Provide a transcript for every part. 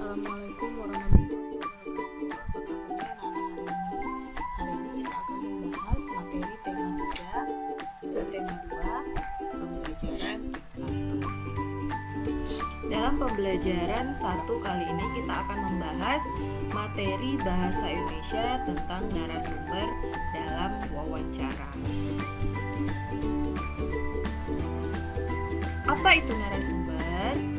Assalamualaikum warahmatullahi wabarakatuh. Apa kabarnya anak-anak hari ini? Hari ini kita akan membahas materi tema 3, subtema 2, pembelajaran 1. Dalam pembelajaran 1 kali ini kita akan membahas materi bahasa Indonesia tentang narasumber dalam wawancara. Apa itu narasumber?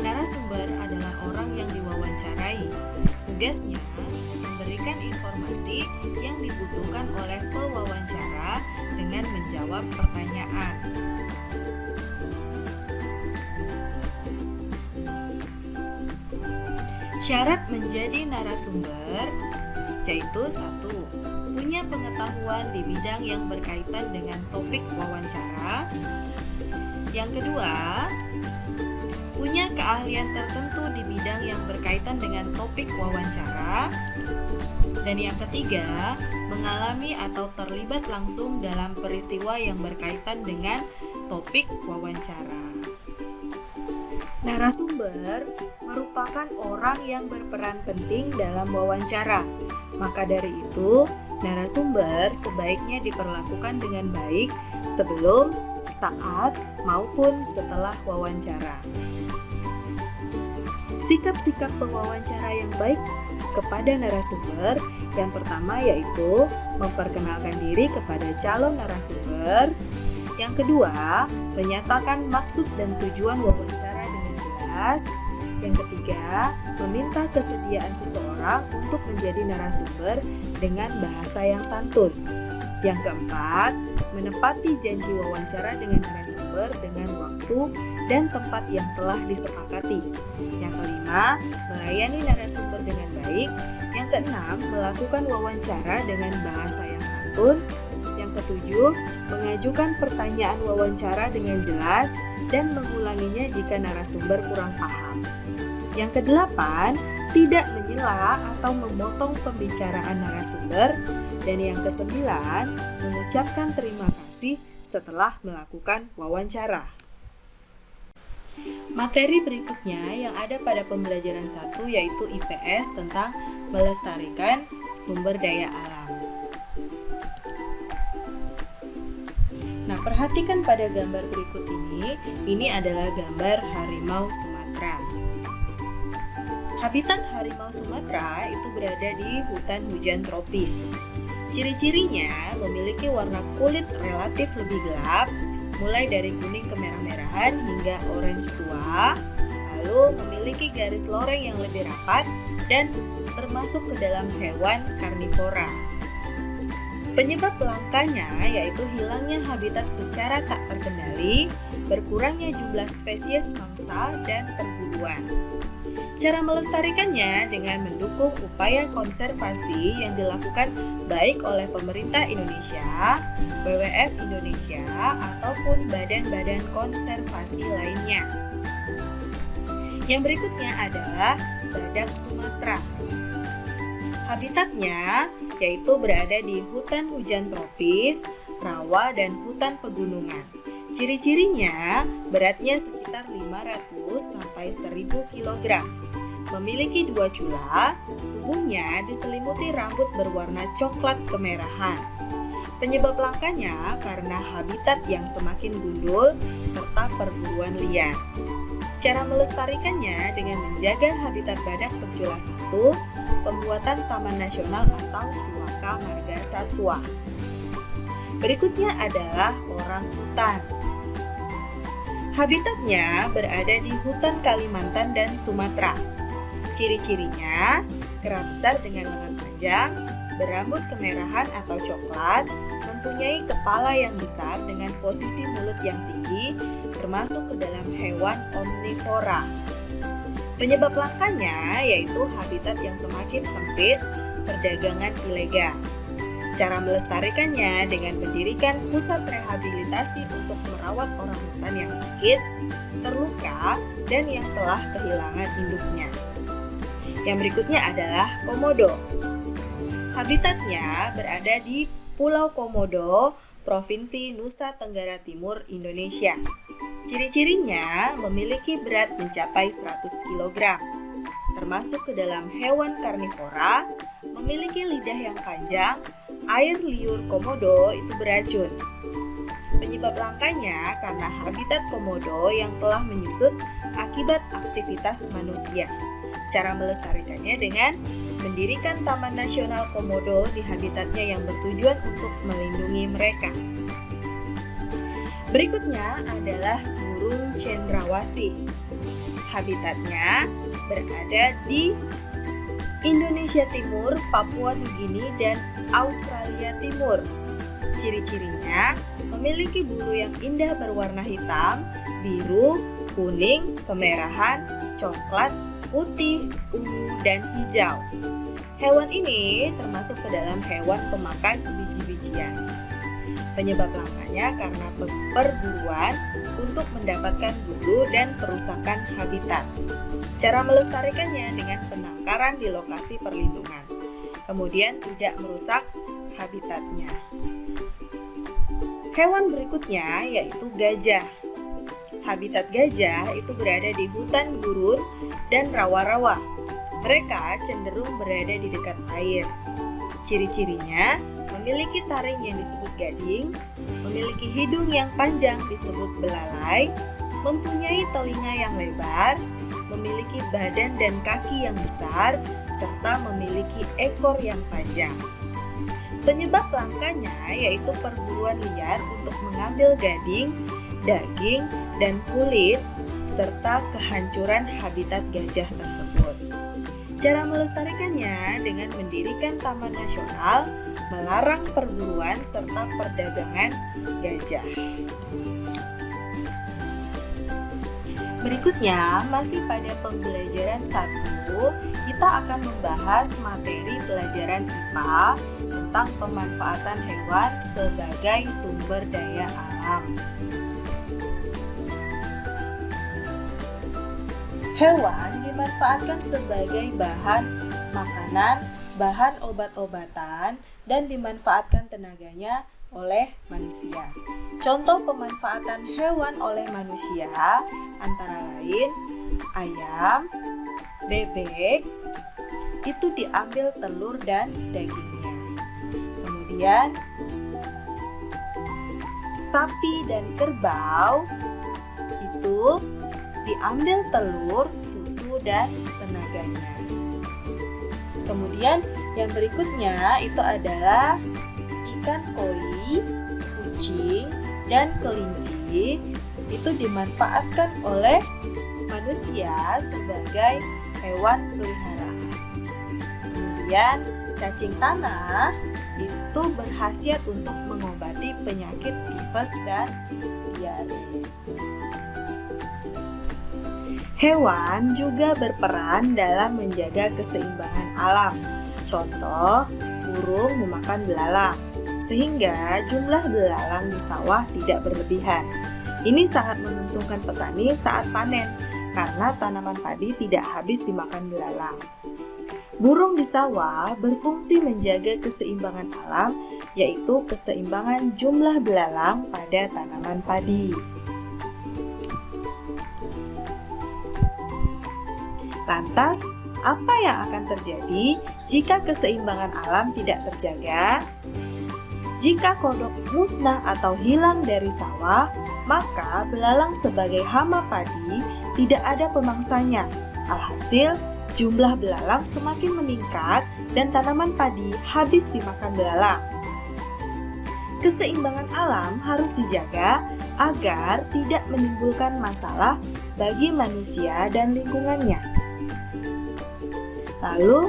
Narasumber adalah orang yang diwawancarai. Tugasnya memberikan informasi yang dibutuhkan oleh pewawancara dengan menjawab pertanyaan. Syarat menjadi narasumber yaitu 1. Punya pengetahuan di bidang yang berkaitan dengan topik wawancara. Yang kedua, punya keahlian tertentu di bidang yang berkaitan dengan topik wawancara. Dan yang ketiga, mengalami atau terlibat langsung dalam peristiwa yang berkaitan dengan topik wawancara. Narasumber merupakan orang yang berperan penting dalam wawancara. Maka dari itu, narasumber sebaiknya diperlakukan dengan baik sebelum, saat, maupun setelah wawancara. Sikap-sikap pewawancara yang baik kepada narasumber yang pertama yaitu memperkenalkan diri kepada calon narasumber. Yang kedua, menyatakan maksud dan tujuan wawancara dengan jelas. Yang ketiga, meminta kesediaan seseorang untuk menjadi narasumber dengan bahasa yang santun. Yang keempat, menepati janji wawancara dengan narasumber dengan waktu dan tempat yang telah disepakati. Yang kelima, melayani narasumber dengan baik. Yang keenam, melakukan wawancara dengan bahasa yang santun. Yang ketujuh, mengajukan pertanyaan wawancara dengan jelas dan mengulanginya jika narasumber kurang paham. Yang kedelapan, tidak menyela atau memotong pembicaraan narasumber. Dan yang kesembilan, mengucapkan terima kasih setelah melakukan wawancara. Materi berikutnya yang ada pada pembelajaran 1 yaitu IPS tentang melestarikan sumber daya alam. Nah, perhatikan pada gambar berikut ini adalah gambar harimau Sumatera. Habitat harimau Sumatera itu berada di hutan hujan tropis. Ciri-cirinya memiliki warna kulit relatif lebih gelap, mulai dari kuning kemerah-merahan hingga orange tua, lalu memiliki garis loreng yang lebih rapat dan termasuk ke dalam hewan karnivora. Penyebab langkanya yaitu hilangnya habitat secara tak terkendali, berkurangnya jumlah spesies mangsa dan perburuan. Cara melestarikannya dengan mendukung upaya konservasi yang dilakukan baik oleh pemerintah Indonesia, WWF Indonesia, ataupun badan-badan konservasi lainnya. Yang berikutnya adalah badak Sumatera. Habitatnya yaitu berada di hutan hujan tropis, rawa, dan hutan pegunungan. Ciri-cirinya beratnya sekitar 500 sampai 1000 kg. Memiliki 2 cula, tubuhnya diselimuti rambut berwarna coklat kemerahan. Penyebab langkanya karena habitat yang semakin gundul serta perburuan liar. Cara melestarikannya dengan menjaga habitat badak bercula 1, pembuatan taman nasional atau Suaka Marga Satwa. Berikutnya adalah orang hutan. Habitatnya berada di hutan Kalimantan dan Sumatera. Ciri-cirinya, kera besar dengan lengan panjang, berambut kemerahan atau coklat, mempunyai kepala yang besar dengan posisi mulut yang tinggi, termasuk ke dalam hewan omnivora. Penyebab langkanya yaitu habitat yang semakin sempit, perdagangan ilegal. Cara melestarikannya dengan mendirikan pusat rehabilitasi untuk merawat orang hutan yang sakit, terluka, dan yang telah kehilangan induknya. Yang berikutnya adalah komodo. Habitatnya berada di Pulau Komodo, Provinsi Nusa Tenggara Timur, Indonesia. Ciri-cirinya memiliki berat mencapai 100 kg. termasuk ke dalam hewan karnivora, memiliki lidah yang panjang. Air liur komodo itu beracun. Penyebab langkanya karena habitat komodo yang telah menyusut akibat aktivitas manusia. Cara melestarikannya dengan mendirikan Taman Nasional Komodo di habitatnya yang bertujuan untuk melindungi mereka. Berikutnya adalah burung cendrawasih. Habitatnya berada di Indonesia Timur, Papua Nugini, dan Australia Timur. Ciri-cirinya memiliki bulu yang indah berwarna hitam, biru, kuning, kemerahan, coklat, putih, ungu, dan hijau. Hewan ini termasuk ke dalam hewan pemakan biji-bijian. Penyebab langkanya karena perburuan untuk mendapatkan bulu dan perusakan habitat. Cara melestarikannya dengan penangkaran di lokasi perlindungan, kemudian tidak merusak habitatnya. Hewan berikutnya yaitu gajah. Habitat gajah itu berada di hutan gurun dan rawa-rawa. Mereka cenderung berada di dekat air. Ciri-cirinya memiliki taring yang disebut gading, memiliki hidung yang panjang disebut belalai, mempunyai telinga yang lebar, memiliki badan dan kaki yang besar, serta memiliki ekor yang panjang. Penyebab langkanya yaitu perburuan liar untuk mengambil gading, daging, dan kulit, serta kehancuran habitat gajah tersebut. Cara melestarikannya dengan mendirikan taman nasional, melarang perburuan serta perdagangan gajah. Berikutnya, masih pada pembelajaran 1, kita akan membahas materi pelajaran IPA tentang pemanfaatan hewan sebagai sumber daya alam. Hewan dimanfaatkan sebagai bahan makanan, bahan obat-obatan, dan dimanfaatkan tenaganya oleh manusia. Contoh pemanfaatan hewan oleh manusia antara lain ayam, bebek, itu diambil telur dan dagingnya. Kemudian sapi dan kerbau itu diambil telur, susu, dan tenaganya. Kemudian yang berikutnya itu adalah ikan koi, kucing, dan kelinci itu dimanfaatkan oleh manusia sebagai hewan peliharaan. Kemudian cacing tanah itu berkhasiat untuk mengobati penyakit tifus dan diare. Hewan juga berperan dalam menjaga keseimbangan alam. Contoh, burung memakan belalang, sehingga jumlah belalang di sawah tidak berlebihan. Ini sangat menguntungkan petani saat panen, karena tanaman padi tidak habis dimakan belalang. Burung di sawah berfungsi menjaga keseimbangan alam, yaitu keseimbangan jumlah belalang pada tanaman padi. Lantas, apa yang akan terjadi jika keseimbangan alam tidak terjaga? Jika kodok musnah atau hilang dari sawah, maka belalang sebagai hama padi tidak ada pemangsanya. Alhasil, jumlah belalang semakin meningkat dan tanaman padi habis dimakan belalang. Keseimbangan alam harus dijaga agar tidak menimbulkan masalah bagi manusia dan lingkungannya. Lalu,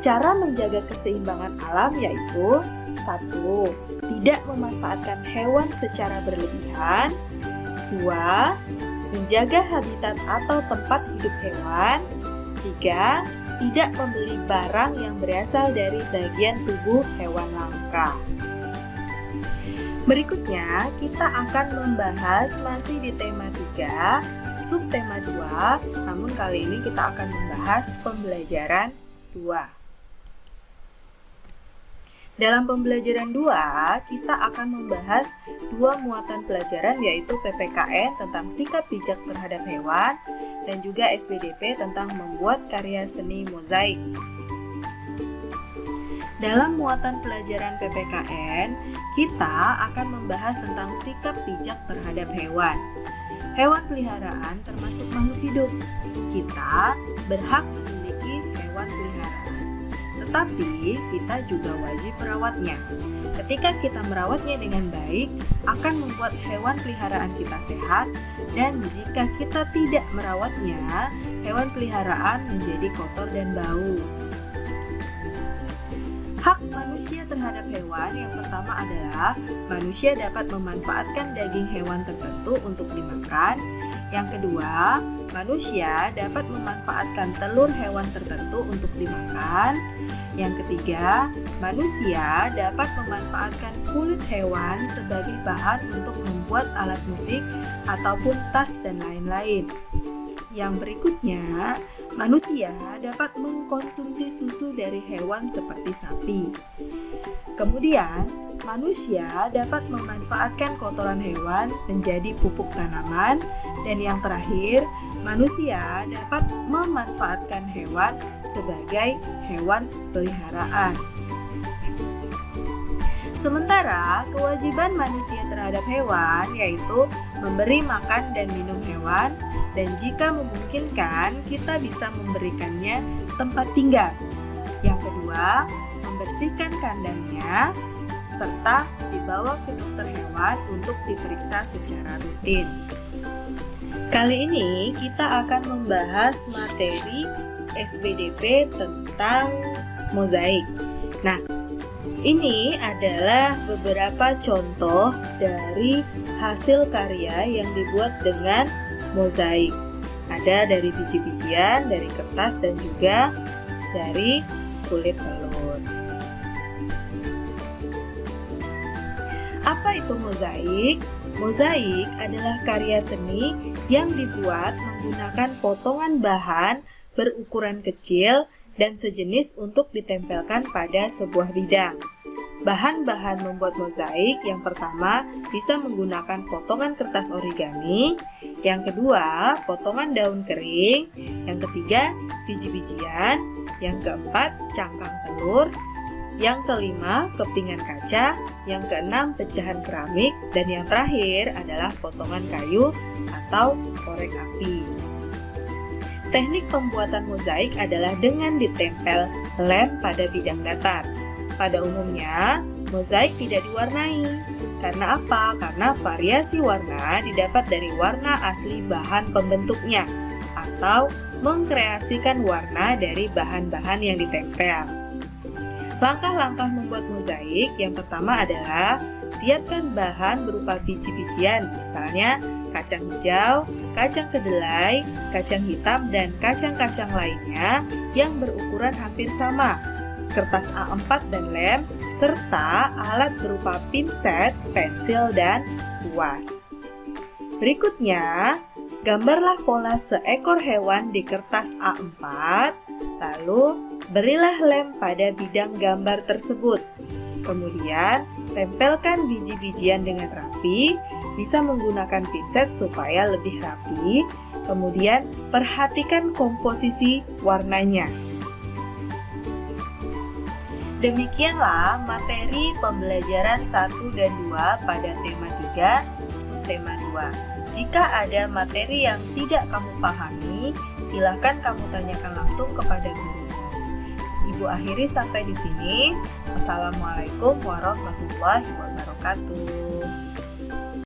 cara menjaga keseimbangan alam yaitu 1. Tidak memanfaatkan hewan secara berlebihan. 2. Menjaga habitat atau tempat hidup hewan. 3. Tidak membeli barang yang berasal dari bagian tubuh hewan langka. Berikutnya, kita akan membahas masih di tema 3, subtema 2, namun kali ini kita akan membahas pembelajaran 2. Dalam pembelajaran 2, kita akan membahas 2 muatan pelajaran yaitu PPKN tentang sikap bijak terhadap hewan dan juga SPDP tentang membuat karya seni mozaik. Dalam muatan pelajaran PPKN, kita akan membahas tentang sikap bijak terhadap hewan. Hewan peliharaan termasuk makhluk hidup. Kita berhak memiliki hewan peliharaan. Tetapi kita juga wajib merawatnya. Ketika kita merawatnya dengan baik, akan membuat hewan peliharaan kita sehat, dan jika kita tidak merawatnya, hewan peliharaan menjadi kotor dan bau. Hak manusia terhadap hewan yang pertama adalah manusia dapat memanfaatkan daging hewan tertentu untuk dimakan. Yang kedua, manusia dapat memanfaatkan telur hewan tertentu untuk dimakan. Yang ketiga, manusia dapat memanfaatkan kulit hewan sebagai bahan untuk membuat alat musik ataupun tas dan lain-lain. Yang berikutnya, manusia dapat mengkonsumsi susu dari hewan seperti sapi. Kemudian, manusia dapat memanfaatkan kotoran hewan menjadi pupuk tanaman. Dan yang terakhir, manusia dapat memanfaatkan hewan sebagai hewan peliharaan. Sementara kewajiban manusia terhadap hewan yaitu memberi makan dan minum hewan, dan jika memungkinkan kita bisa memberikannya tempat tinggal. Yang kedua, membersihkan kandangnya serta dibawa ke dokter hewan untuk diperiksa secara rutin. Kali ini kita akan membahas materi SPDP tentang mozaik. Nah, ini adalah beberapa contoh dari hasil karya yang dibuat dengan mozaik. Ada dari biji-bijian, dari kertas, dan juga dari kulit telur. Apa itu mozaik? Mozaik adalah karya seni yang dibuat menggunakan potongan bahan berukuran kecil dan sejenis untuk ditempelkan pada sebuah bidang. Bahan-bahan membuat mozaik yang pertama bisa menggunakan potongan kertas origami, yang kedua potongan daun kering, yang ketiga biji-bijian, yang keempat cangkang telur, yang kelima kepingan kaca, yang keenam pecahan keramik, dan yang terakhir adalah potongan kayu atau korek api. Teknik pembuatan mozaik adalah dengan ditempel lem pada bidang datar. Pada umumnya, mozaik tidak diwarnai. Karena apa? Karena variasi warna didapat dari warna asli bahan pembentuknya atau mengkreasikan warna dari bahan-bahan yang ditempel. Langkah-langkah membuat mozaik yang pertama adalah siapkan bahan berupa biji-bijian, misalnya kacang hijau, kacang kedelai, kacang hitam, dan kacang-kacang lainnya yang berukuran hampir sama, kertas A4 dan lem, serta alat berupa pinset, pensil, dan kuas. Berikutnya, gambarlah pola seekor hewan di kertas A4, lalu berilah lem pada bidang gambar tersebut. Kemudian, tempelkan biji-bijian dengan rapi, bisa menggunakan pinset supaya lebih rapi. Kemudian, perhatikan komposisi warnanya. Demikianlah materi pembelajaran 1 dan 2 pada tema 3, subtema 2. Jika ada materi yang tidak kamu pahami, silakan kamu tanyakan langsung kepada guru. Ibu akhiri sampai di sini. Wassalamualaikum warahmatullahi wabarakatuh.